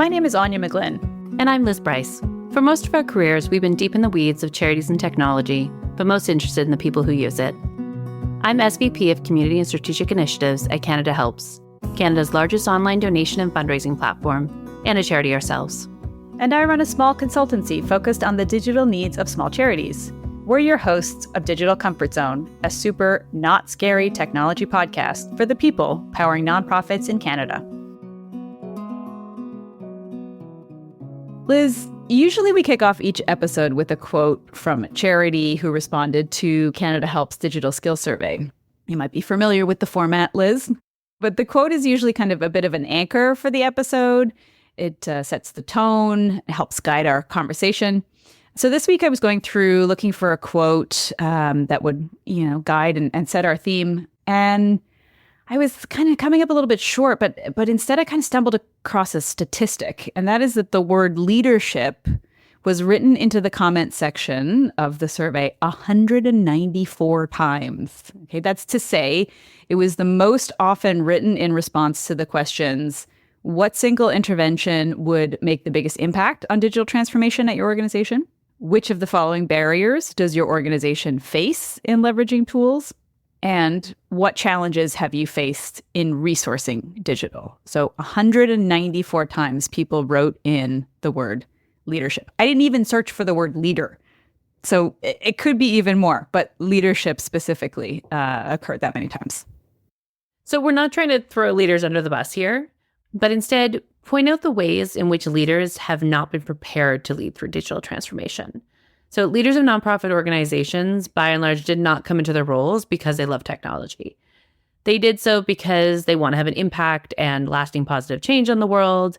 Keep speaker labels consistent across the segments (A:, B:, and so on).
A: My name is Aine McGlynn.
B: And I'm Liz Bryce. For most of our careers, we've been deep in the weeds of charities and technology, but most interested in the people who use it. I'm SVP of Community and Strategic Initiatives at Canada Helps, Canada's largest online donation and fundraising platform, and a charity ourselves.
A: And I run a small consultancy focused on the digital needs of small charities. We're your hosts of Digital Comfort Zone, a super not scary technology podcast for the people powering nonprofits in Canada. Liz, usually we kick off each episode with a quote from a charity who responded to Canada Helps Digital Skills Survey. You might be familiar with the format, Liz, but the quote is usually kind of a bit of an anchor for the episode. It sets the tone, helps guide our conversation. So this week I was going through looking for a quote that would, guide and set our theme. And I was kind of coming up a little bit short, but instead I kind of stumbled across a statistic, and that is that the word leadership was written into the comment section of the survey 194 times. Okay, that's to say it was the most often written in response to the questions, what single intervention would make the biggest impact on digital transformation at your organization? Which of the following barriers does your organization face in leveraging tools? And what challenges have you faced in resourcing digital? So 194 times people wrote in the word leadership. I didn't even search for the word leader. So it could be even more, but leadership specifically occurred that many times.
B: So we're not trying to throw leaders under the bus here, but instead point out the ways in which leaders have not been prepared to lead through digital transformation. So leaders of nonprofit organizations, by and large, did not come into their roles because they love technology. They did so because they want to have an impact and lasting positive change on the world.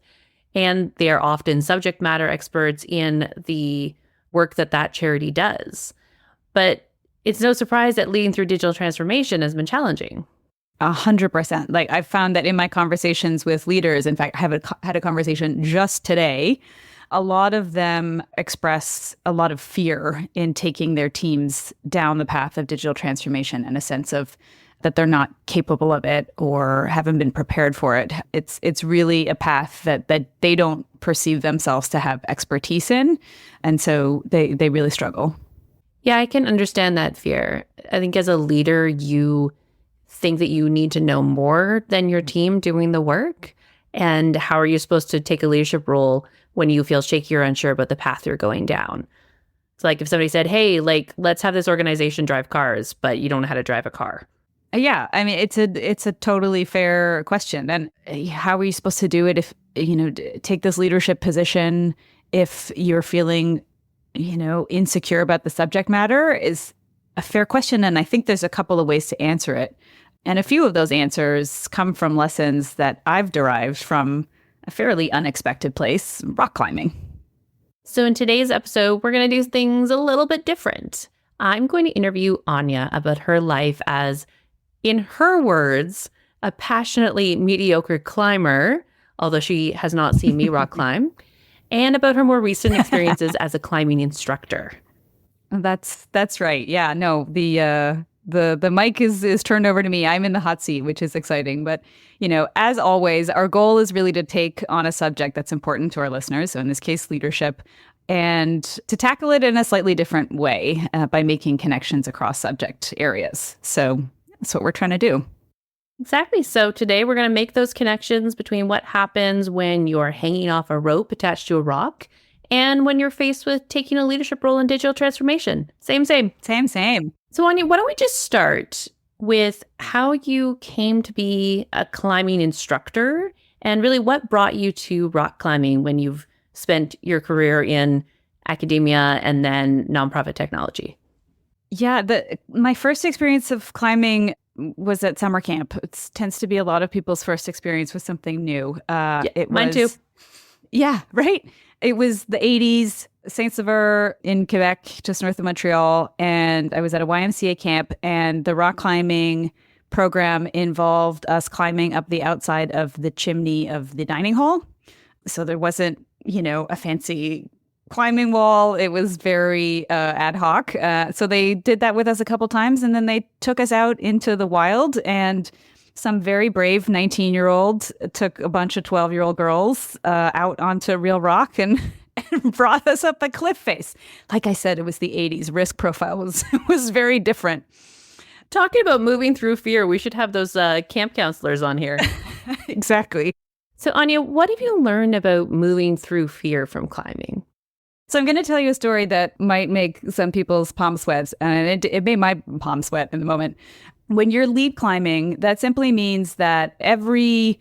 B: And they are often subject matter experts in the work that charity does. But it's no surprise that leading through digital transformation has been challenging.
A: 100%. Like I've found that in my conversations with leaders, in fact, I had a conversation just today, a lot of them express a lot of fear in taking their teams down the path of digital transformation, and a sense of that they're not capable of it or haven't been prepared for it. It's really a path that they don't perceive themselves to have expertise in. And so they really struggle.
B: Yeah, I can understand that fear. I think as a leader, you think that you need to know more than your team doing the work. And how are you supposed to take a leadership role when you feel shaky or unsure about the path you're going down? It's like if somebody said, hey, let's have this organization drive cars, but you don't know how to drive a car.
A: Yeah, I mean, it's a totally fair question. And how are you supposed to do it if, take this leadership position if you're feeling, insecure about the subject matter is a fair question. And I think there's a couple of ways to answer it. And a few of those answers come from lessons that I've derived from a fairly unexpected place, rock climbing.
B: So in today's episode, we're going to do things a little bit different. I'm going to interview Aine about her life as, in her words, a passionately mediocre climber, although she has not seen me rock climb, and about her more recent experiences as a climbing instructor.
A: That's right. Yeah, no, the mic is turned over to me. I'm in the hot seat, which is exciting. But, as always, our goal is really to take on a subject that's important to our listeners, so in this case, leadership, and to tackle it in a slightly different way by making connections across subject areas. So that's what we're trying to do.
B: Exactly. So today we're going to make those connections between what happens when you're hanging off a rope attached to a rock and when you're faced with taking a leadership role in digital transformation. Same. So Aine, why don't we just start with how you came to be a climbing instructor and really what brought you to rock climbing when you've spent your career in academia and then nonprofit technology?
A: Yeah, my first experience of climbing was at summer camp. It tends to be a lot of people's first experience with something new.
B: Mine too.
A: Yeah, right. It was the 80s, Saint-Sever in Quebec, just north of Montreal. And I was at a YMCA camp, and the rock climbing program involved us climbing up the outside of the chimney of the dining hall. So there wasn't, a fancy climbing wall. It was very ad hoc. So they did that with us a couple times, and then they took us out into the wild. And Some very brave 19-year-old took a bunch of 12-year-old girls out onto real rock and brought us up a cliff face. Like I said, it was the 80s. Risk profile was very different.
B: Talking about moving through fear, we should have those camp counselors on here.
A: Exactly.
B: So, Anya, what have you learned about moving through fear from climbing?
A: So I'm going to tell you a story that might make some people's palms sweat, and it made my palms sweat in the moment. When you're lead climbing, that simply means that every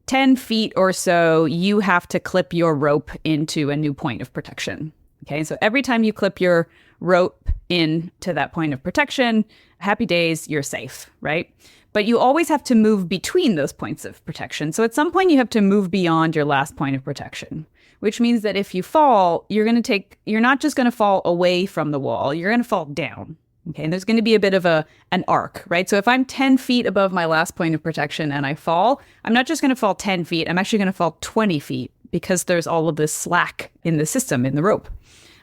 A: 10 feet or so, you have to clip your rope into a new point of protection. Okay, so every time you clip your rope into that point of protection, happy days, you're safe, right? But you always have to move between those points of protection. So at some point, you have to move beyond your last point of protection, which means that if you fall, you're not just going to fall away from the wall, you're going to fall down. Okay, and there's going to be a bit of an arc, right? So if I'm 10 feet above my last point of protection and I fall, I'm not just going to fall 10 feet, I'm actually going to fall 20 feet because there's all of this slack in the system, in the rope.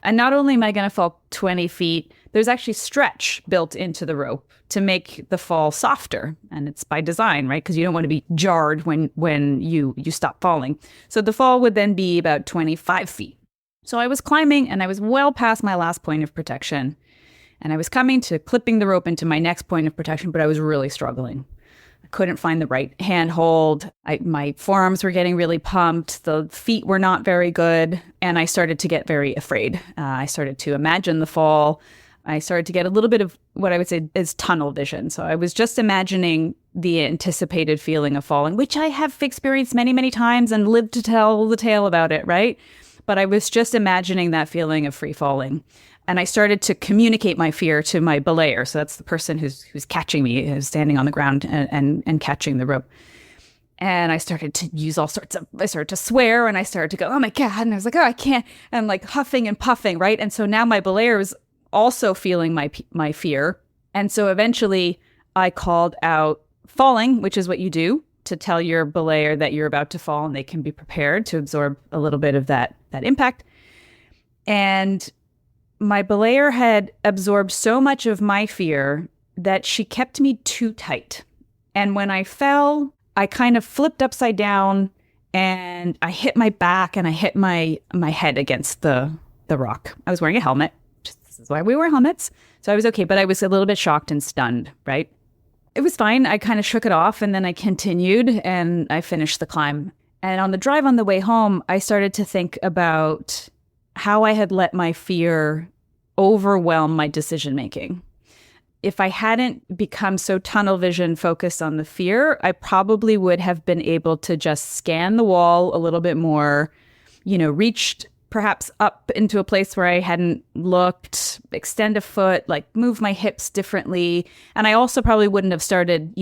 A: And not only am I going to fall 20 feet, there's actually stretch built into the rope to make the fall softer. And it's by design, right? Because you don't want to be jarred when you stop falling. So the fall would then be about 25 feet. So I was climbing and I was well past my last point of protection. And I was coming to clipping the rope into my next point of protection, but I was really struggling. I couldn't find the right handhold. My forearms were getting really pumped. The feet were not very good. And I started to get very afraid. I started to imagine the fall. I started to get a little bit of what I would say is tunnel vision. So I was just imagining the anticipated feeling of falling, which I have experienced many, many times and lived to tell the tale about it, right? But I was just imagining that feeling of free falling. And I started to communicate my fear to my belayer. So that's the person who's catching me, who's standing on the ground and catching the rope. And I started to use I started to swear and I started to go, oh my God. And I was like, oh, I can't. And like huffing and puffing, right? And so now my belayer was also feeling my fear. And so eventually I called out falling, which is what you do to tell your belayer that you're about to fall and they can be prepared to absorb a little bit of that impact. And my belayer had absorbed so much of my fear that she kept me too tight. And when I fell, I kind of flipped upside down and I hit my back and I hit my head against the rock. I was wearing a helmet. This is why we wear helmets. So I was okay, but I was a little bit shocked and stunned, right? It was fine. I kind of shook it off and then I continued and I finished the climb. And on the drive on the way home, I started to think about how I had let my fear overwhelm my decision making. If I hadn't become so tunnel vision focused on the fear, I probably would have been able to just scan the wall a little bit more, reached perhaps up into a place where I hadn't looked, extend a foot, like move my hips differently. And I also probably wouldn't have started,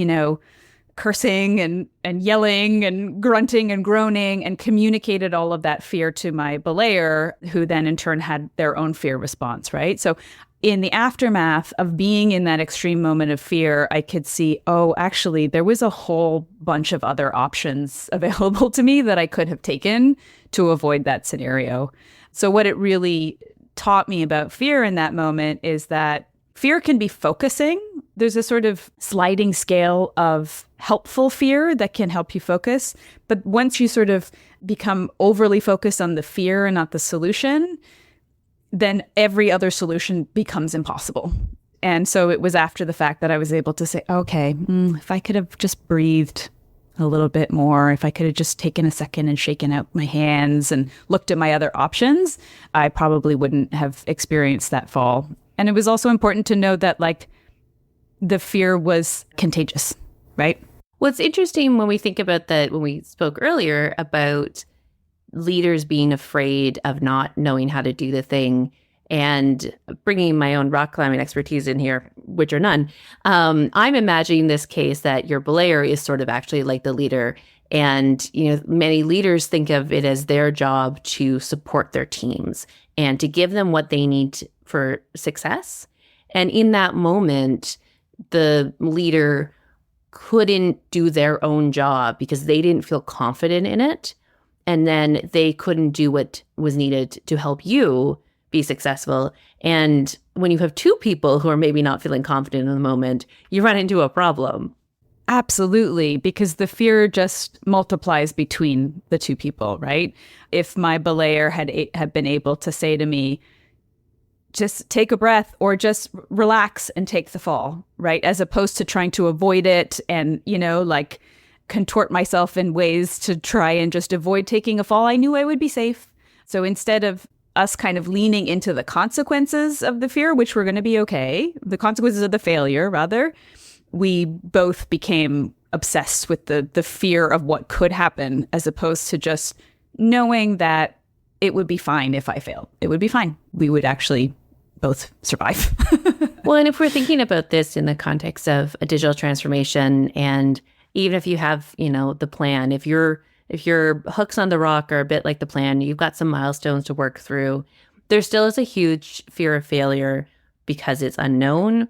A: cursing and yelling and grunting and groaning and communicated all of that fear to my belayer, who then in turn had their own fear response, right? So in the aftermath of being in that extreme moment of fear, I could see, oh, actually, there was a whole bunch of other options available to me that I could have taken to avoid that scenario. So what it really taught me about fear in that moment is that fear can be focusing. There's a sort of sliding scale of helpful fear that can help you focus. But once you sort of become overly focused on the fear and not the solution, then every other solution becomes impossible. And so it was after the fact that I was able to say, okay, if I could have just breathed a little bit more, if I could have just taken a second and shaken out my hands and looked at my other options, I probably wouldn't have experienced that fall. And it was also important to know that the fear was contagious, right?
B: Well, it's interesting when we think about that, when we spoke earlier about leaders being afraid of not knowing how to do the thing, and bringing my own rock climbing expertise in here, which are none. I'm imagining this case that your belayer is sort of actually like the leader. And, many leaders think of it as their job to support their teams and to give them what they need for success. And in that moment, the leader couldn't do their own job because they didn't feel confident in it. And then they couldn't do what was needed to help you be successful. And when you have two people who are maybe not feeling confident in the moment, you run into a problem.
A: Absolutely, because the fear just multiplies between the two people, right? If my belayer had been able to say to me, just take a breath or just relax and take the fall, right? As opposed to trying to avoid it and, like contort myself in ways to try and just avoid taking a fall, I knew I would be safe. So instead of us kind of leaning into the consequences of the fear, which were going to be okay, the consequences of the failure, rather, we both became obsessed with the fear of what could happen, as opposed to just knowing that it would be fine if I failed. It would be fine. We would actually both survive.
B: Well, and if we're thinking about this in the context of a digital transformation, and even if you have, the plan, if your hooks on the rock are a bit like the plan, you've got some milestones to work through, there still is a huge fear of failure because it's unknown,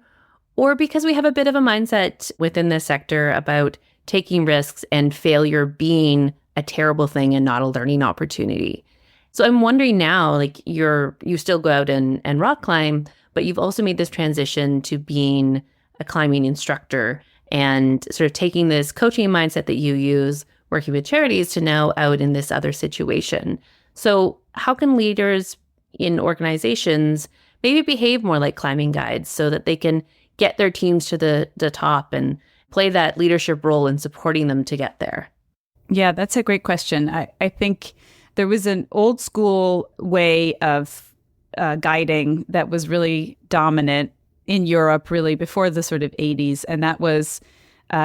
B: or because we have a bit of a mindset within this sector about taking risks and failure being a terrible thing and not a learning opportunity. So I'm wondering now, like you still go out and rock climb, but you've also made this transition to being a climbing instructor and sort of taking this coaching mindset that you use working with charities to now out in this other situation. So how can leaders in organizations maybe behave more like climbing guides so that they can get their teams to the top and play that leadership role in supporting them to get there?
A: Yeah, that's a great question. I think there was an old school way of guiding that was really dominant in Europe, really before the sort of 80s. And that was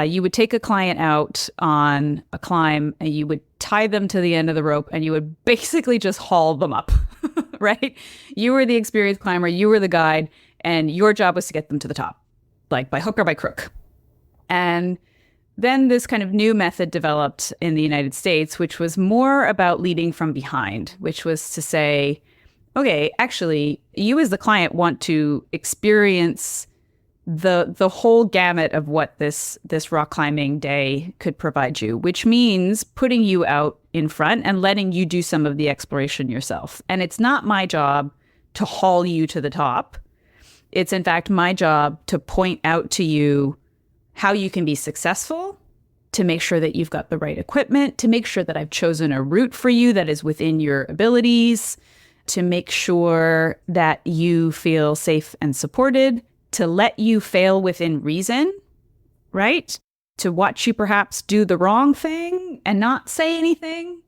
A: you would take a client out on a climb and you would tie them to the end of the rope and you would basically just haul them up, right? You were the experienced climber, you were the guide, and your job was to get them to the top, like by hook or by crook. And then this kind of new method developed in the United States, which was more about leading from behind, which was to say, okay, actually, you as the client want to experience the whole gamut of what this rock climbing day could provide you, which means putting you out in front and letting you do some of the exploration yourself. And it's not my job to haul you to the top. It's in fact my job to point out to you how you can be successful, to make sure that you've got the right equipment, to make sure that I've chosen a route for you that is within your abilities, to make sure that you feel safe and supported, to let you fail within reason, right? To watch you perhaps do the wrong thing and not say anything,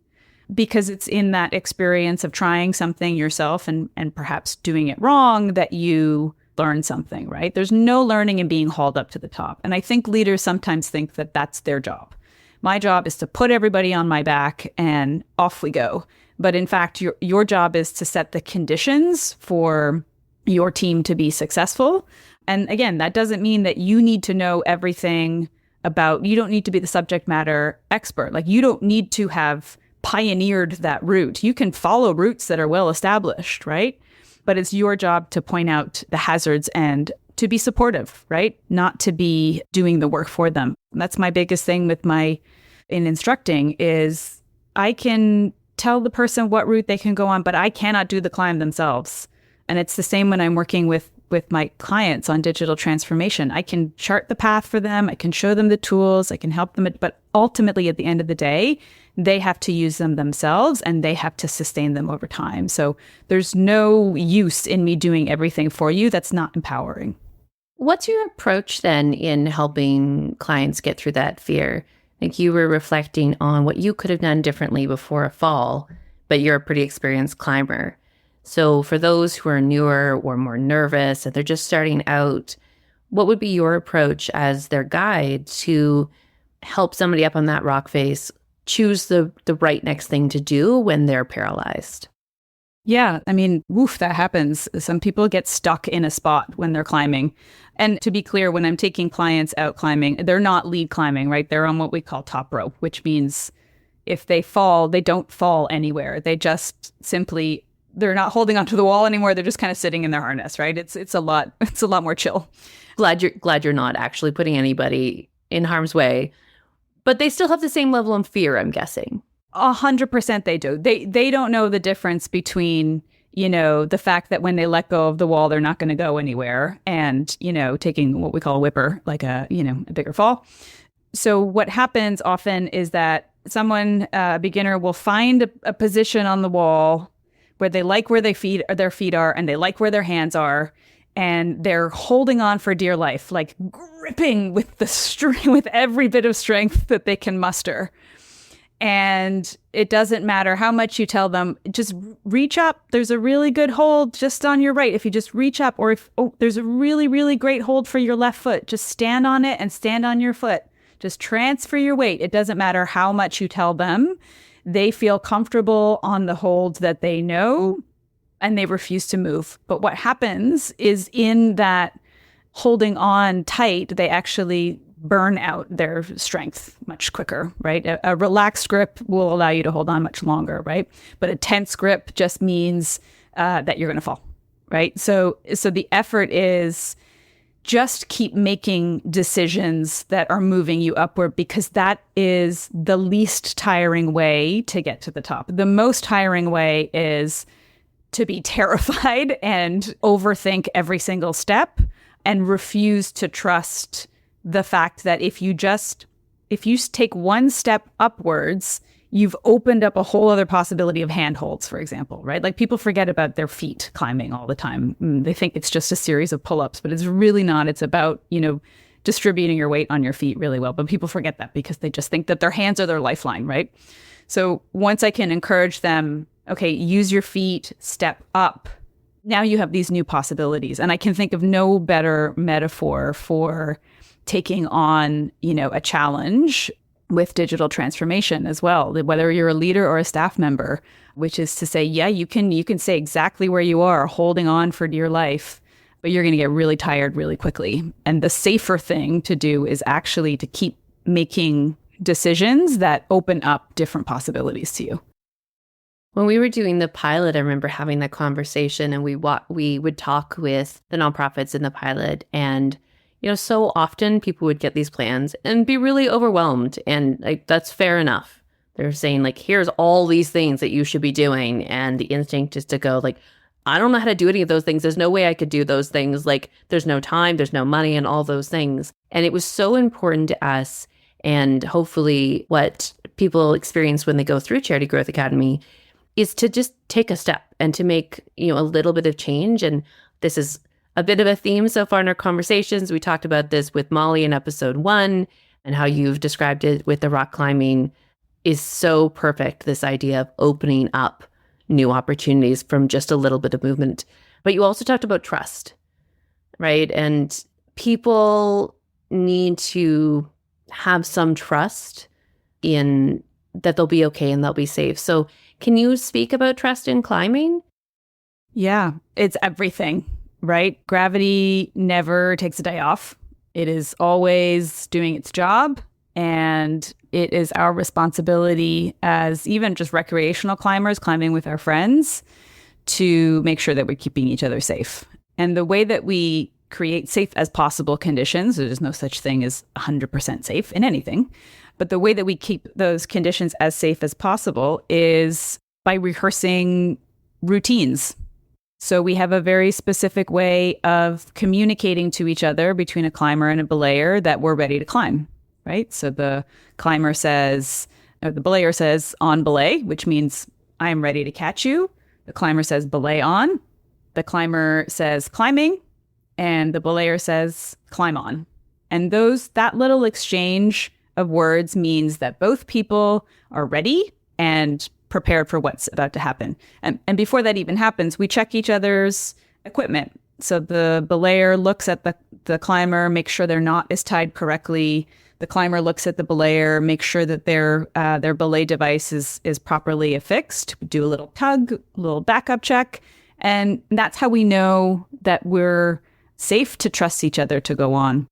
A: because it's in that experience of trying something yourself and perhaps doing it wrong that you learn something, right? There's no learning in being hauled up to the top. And I think leaders sometimes think that that's their job. My job is to put everybody on my back and off we go. But in fact, your job is to set the conditions for your team to be successful. And again, that doesn't mean that you need to know everything you don't need to be the subject matter expert. Like you don't need to have pioneered that route. You can follow routes that are well established, right? But it's your job to point out the hazards and to be supportive, right? Not to be doing the work for them. And that's my biggest thing in instructing is I can tell the person what route they can go on, but I cannot do the climb themselves. And it's the same when I'm working with my clients on digital transformation. I can chart the path for them. I can show them the tools. I can help them. But ultimately, at the end of the day, they have to use them themselves and they have to sustain them over time. So there's no use in me doing everything for you. That's not empowering.
B: What's your approach then in helping clients get through that fear? Like you were reflecting on what you could have done differently before a fall, but you're a pretty experienced climber. So for those who are newer or more nervous and they're just starting out, what would be your approach as their guide to help somebody up on that rock face choose the right next thing to do when they're paralyzed?
A: Yeah, I mean, that happens. Some people get stuck in a spot when they're climbing. And to be clear, when I'm taking clients out climbing, they're not lead climbing, right? They're on what we call top rope, which means if they fall, they don't fall anywhere. They just simply, they're not holding onto the wall anymore. They're just kind of sitting in their harness, right? It's a lot more chill.
B: Glad you're not actually putting anybody in harm's way, but they still have the same level of fear, I'm guessing.
A: 100% they do. They don't know the difference between, the fact that when they let go of the wall, they're not going to go anywhere and, taking what we call a whipper, like a bigger fall. So what happens often is that a beginner will find a position on the wall where they like where their feet are, and they like where their hands are, and they're holding on for dear life, like gripping with with every bit of strength that they can muster. And it doesn't matter how much you tell them, just reach up. There's a really good hold just on your right. If you just reach up, or there's a really, really great hold for your left foot, just stand on it and stand on your foot. Just transfer your weight. It doesn't matter how much you tell them. They feel comfortable on the hold that they know, and they refuse to move. But what happens is, in that holding on tight, they actually burn out their strength much quicker, right? A relaxed grip will allow you to hold on much longer, right? But a tense grip just means that you're going to fall, right? So the effort is just keep making decisions that are moving you upward, because that is the least tiring way to get to the top. The most tiring way is to be terrified and overthink every single step and refuse to trust the fact that if you take one step upwards, you've opened up a whole other possibility of handholds, for example, right? Like, people forget about their feet climbing all the time. They think it's just a series of pull-ups, but it's really not. It's about, distributing your weight on your feet really well. But people forget that because they just think that their hands are their lifeline, right? So once I can encourage them, okay, use your feet, step up, now you have these new possibilities. And I can think of no better metaphor for taking on, a challenge with digital transformation as well, whether you're a leader or a staff member, which is to say, yeah, you can say exactly where you are, holding on for dear life, but you're going to get really tired really quickly. And the safer thing to do is actually to keep making decisions that open up different possibilities to you.
B: When we were doing the pilot, I remember having that conversation, and we would talk with the nonprofits in the pilot, and so often people would get these plans and be really overwhelmed. And that's fair enough. They're saying, here's all these things that you should be doing. And the instinct is to go, I don't know how to do any of those things. There's no way I could do those things. There's no time, there's no money, and all those things. And it was so important to us. And hopefully what people experience when they go through Charity Growth Academy is to just take a step and to make, a little bit of change. And this is a bit of a theme so far in our conversations. We talked about this with Molly in episode 1, and how you've described it with the rock climbing is so perfect. This idea of opening up new opportunities from just a little bit of movement. But you also talked about trust, right? And people need to have some trust in that they'll be okay and they'll be safe. So can you speak about trust in climbing?
A: Yeah, it's everything. Right? Gravity never takes a day off. It is always doing its job. And it is our responsibility as even just recreational climbers climbing with our friends to make sure that we're keeping each other safe. And the way that we create safe as possible conditions, there's no such thing as 100% safe in anything, but the way that we keep those conditions as safe as possible is by rehearsing routines. So we have a very specific way of communicating to each other between a climber and a belayer that we're ready to climb, right? So the climber says, or the belayer says, on belay, which means I'm ready to catch you. The climber says, belay on. The climber says, climbing. And the belayer says, climb on. And that little exchange of words means that both people are ready and prepared for what's about to happen. And before that even happens, we check each other's equipment. So the belayer looks at the climber, makes sure their knot is tied correctly. The climber looks at the belayer, makes sure that their belay device is properly affixed. We do a little tug, a little backup check. And that's how we know that we're safe to trust each other to go on.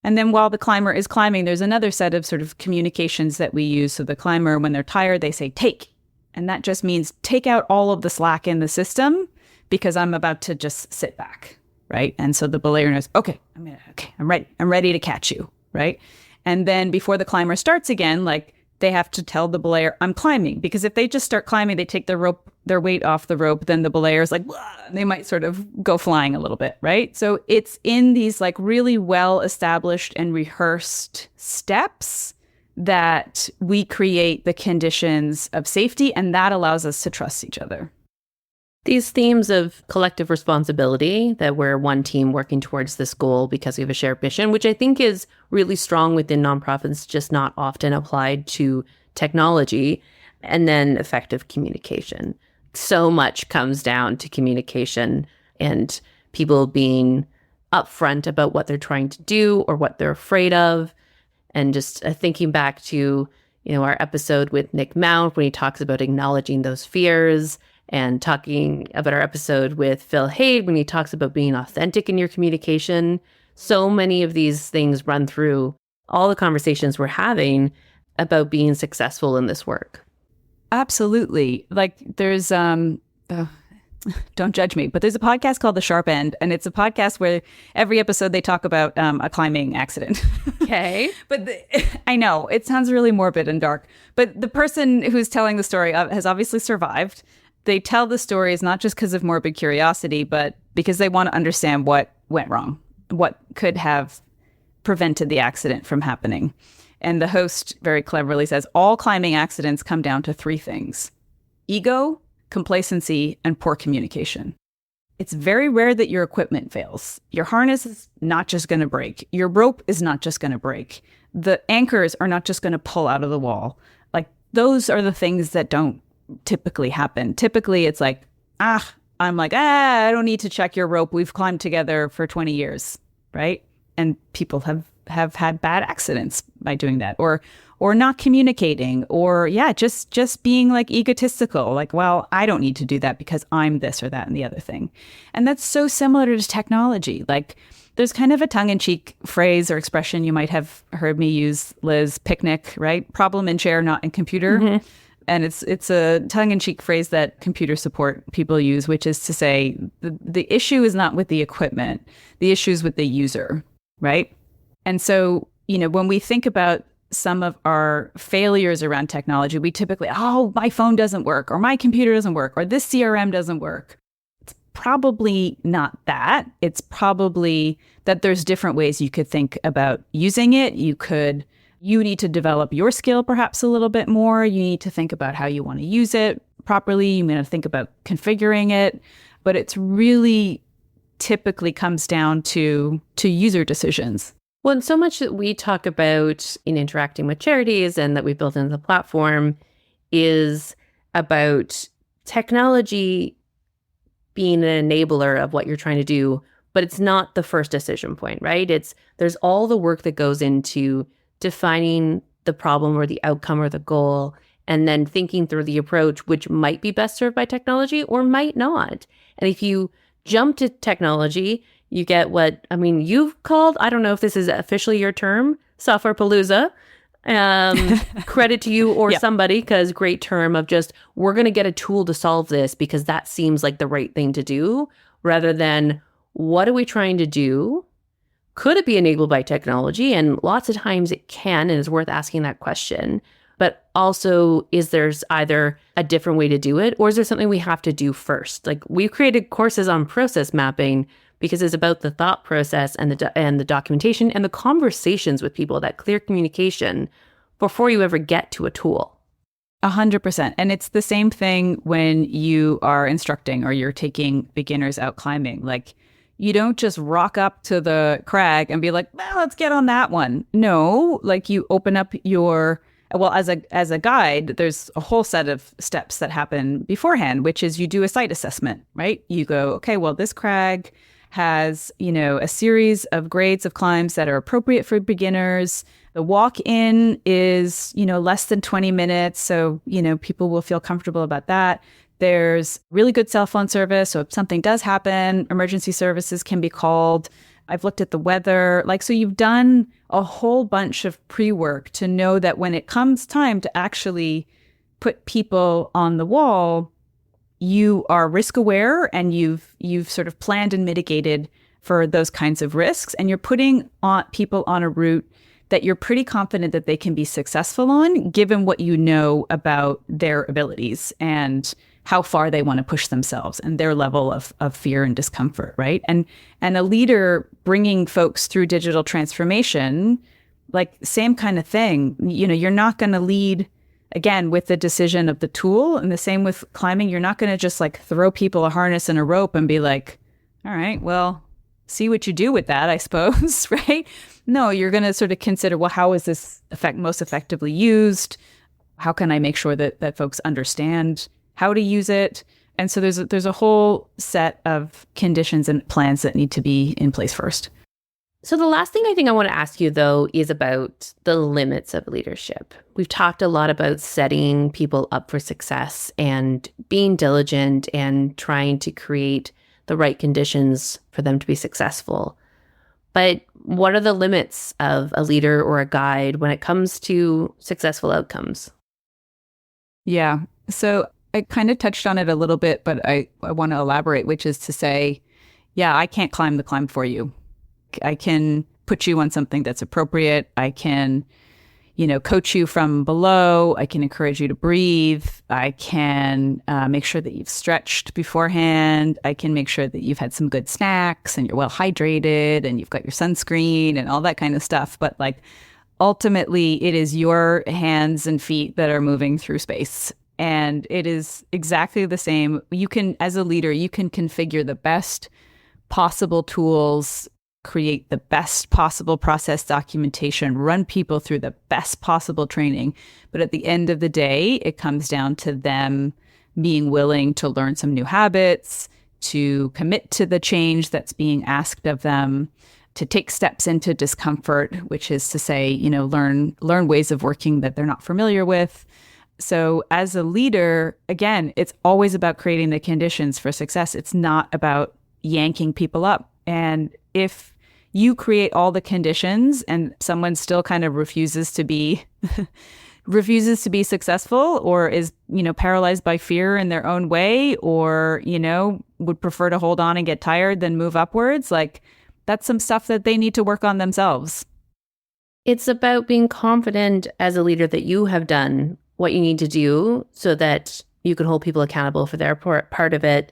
A: And then while the climber is climbing, there's another set of sort of communications that we use. So the climber, when they're tired, they say, take. And that just means take out all of the slack in the system because I'm about to just sit back, right? And so the belayer knows, okay, I'm ready. I'm ready to catch you, right? And then before the climber starts again, they have to tell the belayer, I'm climbing. Because if they just start climbing, they take their weight off the rope, then the belayer's like, they might sort of go flying a little bit, right? So it's in these like really well established and rehearsed steps that we create the conditions of safety, and that allows us to trust each other.
B: These themes of collective responsibility, that we're one team working towards this goal because we have a shared mission, which I think is really strong within nonprofits, just not often applied to technology, and then effective communication. So much comes down to communication and people being upfront about what they're trying to do or what they're afraid of. And just thinking back to, our episode with Nick Mount, when he talks about acknowledging those fears, and talking about our episode with Phil Haid when he talks about being authentic in your communication. So many of these things run through all the conversations we're having about being successful in this work.
A: Absolutely. Like there's, don't judge me, but there's a podcast called The Sharp End, and it's a podcast where every episode they talk about a climbing accident.
B: Okay.
A: But I know it sounds really morbid and dark, but the person who's telling the story has obviously survived. They tell the stories not just because of morbid curiosity, but because they want to understand what went wrong, what could have prevented the accident from happening. And the host very cleverly says, all climbing accidents come down to three things: ego, complacency, and poor communication. It's very rare that your equipment fails. Your harness is not just going to break. Your rope is not just going to break. The anchors are not just going to pull out of the wall. Like those are the things that don't typically happen. Typically it's like, I don't need to check your rope. We've climbed together for 20 years, right? And people have had bad accidents by doing that, or not communicating, or just being like egotistical, like, well, I don't need to do that because I'm this or that and the other thing. And that's so similar to technology. Like there's kind of a tongue-in-cheek phrase or expression you might have heard me use, Liz, picnic, right? Problem in chair, not in computer. Mm-hmm. And it's a tongue-in-cheek phrase that computer support people use, which is to say the issue is not with the equipment. The issue is with the user, right? And so, when we think about some of our failures around technology, we typically, my phone doesn't work, or my computer doesn't work, or this CRM doesn't work. It's probably not that. It's probably that there's different ways you could think about using it. You need to develop your skill perhaps a little bit more. You need to think about how you want to use it properly. You need to think about configuring it. But it's really typically comes down to user decisions.
B: Well, and so much that we talk about in interacting with charities and that we built into the platform is about technology being an enabler of what you're trying to do, but it's not the first decision point, right? There's all the work that goes into defining the problem or the outcome or the goal, and then thinking through the approach, which might be best served by technology or might not. And if you jump to technology, you get you've called, I don't know if this is officially your term, software palooza. Credit to you or somebody, because great term of just, we're going to get a tool to solve this because that seems like the right thing to do, rather than what are we trying to do? Could it be enabled by technology? And lots of times it can, and it's worth asking that question. But also, is there's either a different way to do it, or is there something we have to do first? Like we've created courses on process mapping because it's about the thought process and the documentation and the conversations with people, that clear communication before you ever get to a tool.
A: 100%. And it's the same thing when you are instructing or you're taking beginners out climbing. Like you don't just rock up to the crag and be like, well, let's get on that one. No, like you open up as a guide, there's a whole set of steps that happen beforehand, which is you do a site assessment, right? You go, okay, well, this crag has, a series of grades of climbs that are appropriate for beginners. The walk-in is, less than 20 minutes. So, people will feel comfortable about that. There's really good cell phone service. So if something does happen, emergency services can be called. I've looked at the weather. So you've done a whole bunch of pre-work to know that when it comes time to actually put people on the wall, you are risk aware and you've sort of planned and mitigated for those kinds of risks. And you're putting people on a route that you're pretty confident that they can be successful on, given what you know about their abilities and how far they want to push themselves and their level of fear and discomfort, right? And a leader bringing folks through digital transformation, like same kind of thing. You're not going to lead, again, with the decision of the tool, and the same with climbing. You're not going to just like throw people a harness and a rope and be like, all right, well, see what you do with that, I suppose, right? No, you're going to sort of consider, well, how is this most effectively used? How can I make sure that folks understand how to use it? And so there's a whole set of conditions and plans that need to be in place first.
B: So the last thing I think I want to ask you, though, is about the limits of leadership. We've talked a lot about setting people up for success and being diligent and trying to create the right conditions for them to be successful. But what are the limits of a leader or a guide when it comes to successful outcomes?
A: Yeah. So I kind of touched on it a little bit, but I want to elaborate, which is to say, yeah, I can't climb the climb for you. I can put you on something that's appropriate. I can, coach you from below. I can encourage you to breathe. I can make sure that you've stretched beforehand. I can make sure that you've had some good snacks and you're well hydrated and you've got your sunscreen and all that kind of stuff. But like, ultimately, it is your hands and feet that are moving through space. And it is exactly the same. You can, as a leader, you can configure the best possible tools, create the best possible process documentation, run people through the best possible training. But at the end of the day, it comes down to them being willing to learn some new habits, to commit to the change that's being asked of them, to take steps into discomfort, which is to say, learn ways of working that they're not familiar with. So as a leader, again, it's always about creating the conditions for success. It's not about yanking people up. And if you create all the conditions and someone still kind of refuses to be successful, or is, paralyzed by fear in their own way, or, would prefer to hold on and get tired than move upwards, like that's some stuff that they need to work on themselves.
B: It's about being confident as a leader that you have done what you need to do so that you can hold people accountable for their part of it.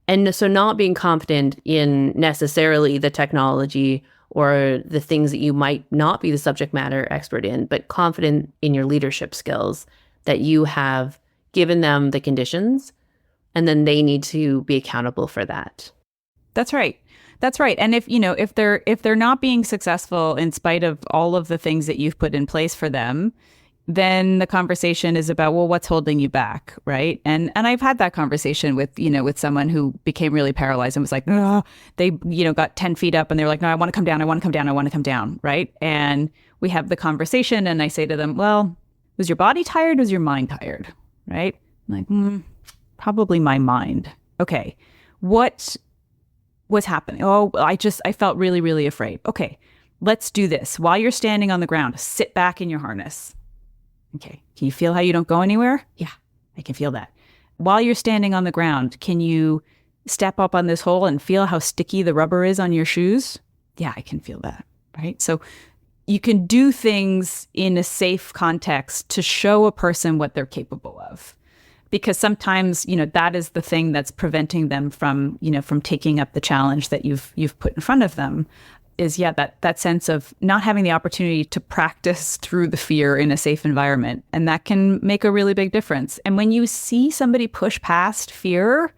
B: And so not being confident in necessarily the technology or the things that you might not be the subject matter expert in, but confident in your leadership skills that you have given them the conditions, and then they need to be accountable for that.
A: That's right. That's right. And if they're not being successful in spite of all of the things that you've put in place for them, then the conversation is about, well, what's holding you back, right? And I've had that conversation with someone who became really paralyzed and was like, oh, they got 10 feet up and they were like, no, I want to come down, I want to come down, I want to come down, right? And we have the conversation and I say to them, well, was your body tired? Was your mind tired, right? I'm like, probably my mind. Okay, what was happening? Oh, I felt really, really afraid. Okay, let's do this. While you're standing on the ground, sit back in your harness. Okay, can you feel how you don't go anywhere? Yeah, I can feel that. While you're standing on the ground, can you step up on this hole and feel how sticky the rubber is on your shoes? Yeah, I can feel that, right? So you can do things in a safe context to show a person what they're capable of. Because sometimes, that is the thing that's preventing them from taking up the challenge that you've put in front of them. Is that sense of not having the opportunity to practice through the fear in a safe environment. And that can make a really big difference. And when you see somebody push past fear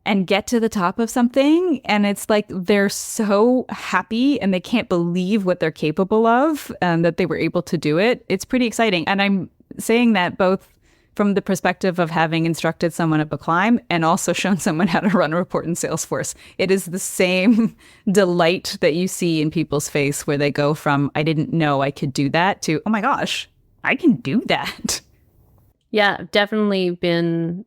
A: and get to the top of something, and it's like they're so happy and they can't believe what they're capable of, that they were able to do it, it's pretty exciting. And I'm saying that both from the perspective of having instructed someone up a climb and also shown someone how to run a report in Salesforce. It is the same delight that you see in people's face where they go from, I didn't know I could do that, to, oh my gosh, I can do that.
B: Yeah, definitely been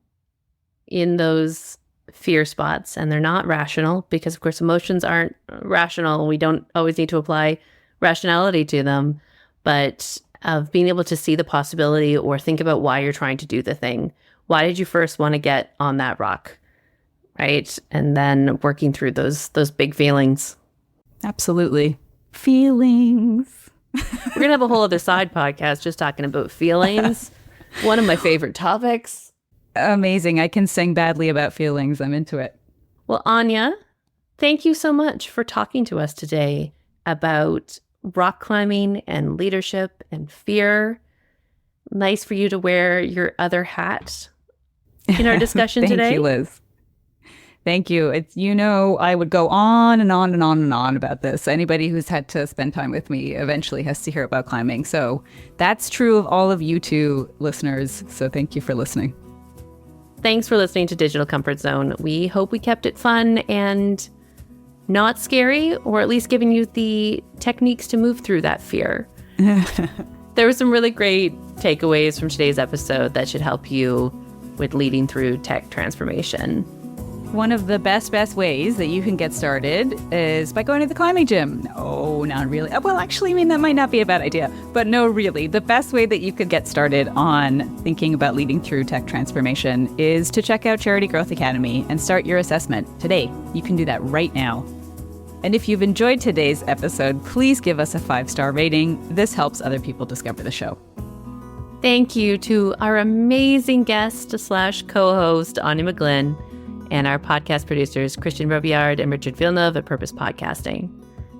B: in those fear spots, and they're not rational because, of course, emotions aren't rational. We don't always need to apply rationality to them, but of being able to see the possibility or think about why you're trying to do the thing. Why did you first want to get on that rock, right? And then working through those big feelings.
A: Absolutely. Feelings.
B: We're going to have a whole other side podcast just talking about feelings. One of my favorite topics.
A: Amazing. I can sing badly about feelings. I'm into it.
B: Well, Anya, thank you so much for talking to us today about rock climbing and leadership and fear. Nice for you to wear your other hat in our discussion today.
A: Thank you, Liz. Thank you. It's, I would go on and on and on and on about this. Anybody who's had to spend time with me eventually has to hear about climbing. So that's true of all of you two listeners. So thank you for listening.
B: Thanks for listening to Digital Comfort Zone. We hope we kept it fun and not scary, or at least giving you the techniques to move through that fear. There were some really great takeaways from today's episode that should help you with leading through tech transformation.
A: One of the best ways that you can get started is by going to the climbing gym. No, not really. Well, actually, that might not be a bad idea. But no, really, the best way that you could get started on thinking about leading through tech transformation is to check out Charity Growth Academy and start your assessment today. You can do that right now. And if you've enjoyed today's episode, please give us a 5-star rating. This helps other people discover the show.
B: Thank you to our amazing guest / co-host, Aine McGlynn, and our podcast producers, Christian Robillard and Richard Villeneuve at Purpose Podcasting.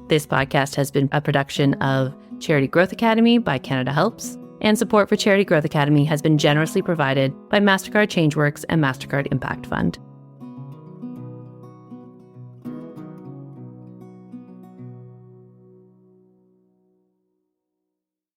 B: This podcast has been a production of Charity Growth Academy by Canada Helps, and support for Charity Growth Academy has been generously provided by MasterCard ChangeWorks and MasterCard Impact Fund.